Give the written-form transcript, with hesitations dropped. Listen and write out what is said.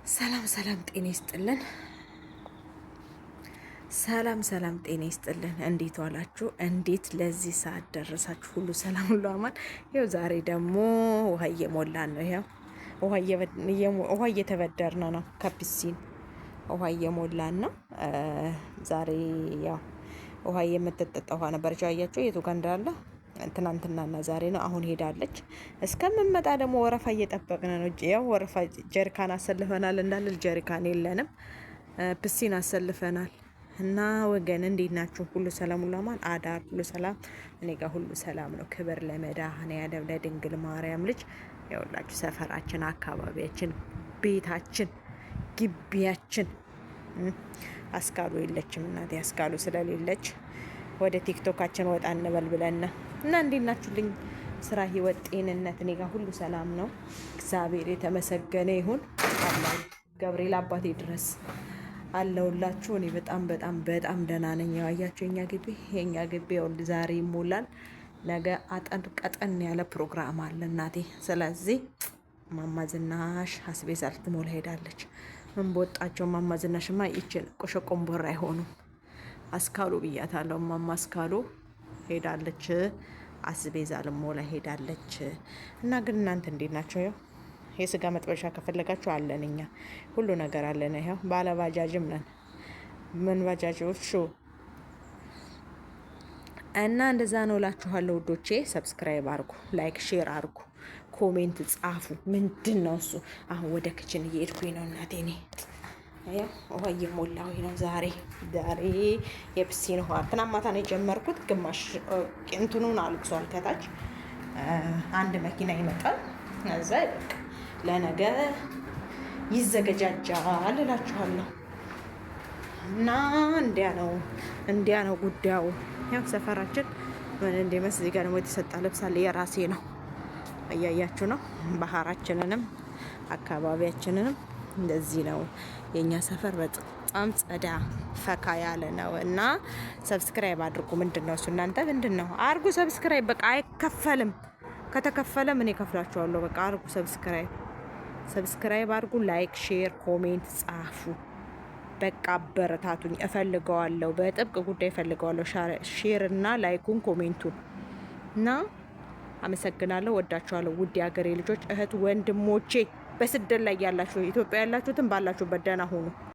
ሰላም ጤና ይስጥልን። ሰላም ጤና ይስጥልን። እንዴት ዋላችሁ? እንዴት ለዚህ ሰዓት ደረሳችሁ? ሁሉ ሰላም፣ ሁሉ አማን። ይኸው ዛሬ ደግሞ ውሃ እየሞላን ነው። ይኸው ውሃ እየተበደርን ነው። ከፒሲን ውሃ እየሞላን ነው። ዛሬ ያው ውሃ የምትጠጣ ውሃ ነበረች። አያችሁ የቱ ጋር እንዳለ ትናንትናና ዛሬ ነው። አሁን ሄዳለች። እስከምመጣ ደግሞ ወረፋ እየጠበቅን ነው። ያው ወረፋ ጀሪካን አሰልፈናል። እንዳለ ጀሪካን የለንም። ፒሲን አሰልፈናል። እና ወገን እንዴት ናችሁ? ሁሉ ሰላም፣ ሁሉ አማን፣ አዳር ሁሉ ሰላም። እኔ ጋር ሁሉ ሰላም ነው። ክብር ለመድኃኔዓለም ለድንግል ማርያም ልጅ። የሁላችሁ ሰፈራችን፣ አካባቢያችን፣ ቤታችን፣ ግቢያችን አስካሉ የለችም እናቴ። አስካሉ ስለሌለች ወደ ቲክቶካችን ወጣ እንበል ብለን እና እንዴት ናችሁልኝ? ስራ፣ ህይወት፣ ጤንነት እኔ ጋር ሁሉ ሰላም ነው። እግዚአብሔር የተመሰገነ ይሁን። አላህ ገብርኤል አባቴ ድረስ አለውላችሁ። እኔ በጣም ደህና ነኝ። ያያችሁ የኛ ግቢ ዛሬ ይሞላል። ነገ ቀጠን ያለ ፕሮግራም አለ እናቴ። ስለዚህ ማማዝናሽ አስቤዛ ልትሞላ ሄዳለች። ምን በወጣቸው ማማዝናሽማ ይችን ቆሸቆምቦራ አይሆኑም። አስካሉ ብያታለሁ። ማማ አስካሉ ሄዳለች። አስቤዛ ልሞላ ሄዳለች። እና ግን እናንተ እንዴት ናቸው? ያው የስጋ መጥበሻ ከፈለጋችሁ አለን፣ እኛ ሁሉ ነገር አለን። ይኸው ባለ ባጃጅም ነን። ምን ባጃጆች እና እንደዛ ነው እላችኋለሁ ውዶቼ። ሰብስክራይብ አርጉ፣ ላይክ ሼር አርጉ፣ ኮሜንት ጻፉ። ምንድን ነው እሱ? አሁን ወደ ክችን እየሄድኩኝ ነው እናቴ። እኔ ውሃ እየሞላሁ ነው። ዛሬ የፒሲን ውሃ ትናንት ማታ ነው የጀመርኩት። ግማሽ እንትኑን አልቅሷል ከታች። አንድ መኪና ይመጣል። እዛ በቃ ለነገ ይዘገጃጃል እላችኋለሁ። እና እንዲያ ነው ጉዳዩ። ያው ሰፈራችን ምን እንደመስል እዚህ ጋር ደግሞ የተሰጣ ልብስ አለ። የራሴ ነው። እያያችሁ ነው። ባህራችንንም አካባቢያችንንም እንደዚህ ነው። የኛ ሰፈር በጣም ጸዳ ፈካ ያለ ነው። እና ሰብስክራይብ አድርጉ። ምንድነው እሱ? እናንተ ምንድነው አርጉ ሰብስክራይብ። በቃ አይከፈልም። ከተከፈለ ምን ይከፍላችኋለሁ? በቃ አርጉ ሰብስክራይብ አርጉ። ላይክ ሼር ኮሜንት ጻፉ። በቃ አበረታቱኝ። እፈልገዋለሁ፣ በጥብቅ ጉዳይ እፈልገዋለሁ። ሼር እና ላይኩን ኮሜንቱን እና አመሰግናለሁ። ወዳችኋለሁ ውድ የሀገሬ ልጆች፣ እህት ወንድሞቼ፣ በስደት ላይ ያላችሁ ኢትዮጵያ ያላችሁትን ባላችሁበት ደህና ሁኑ።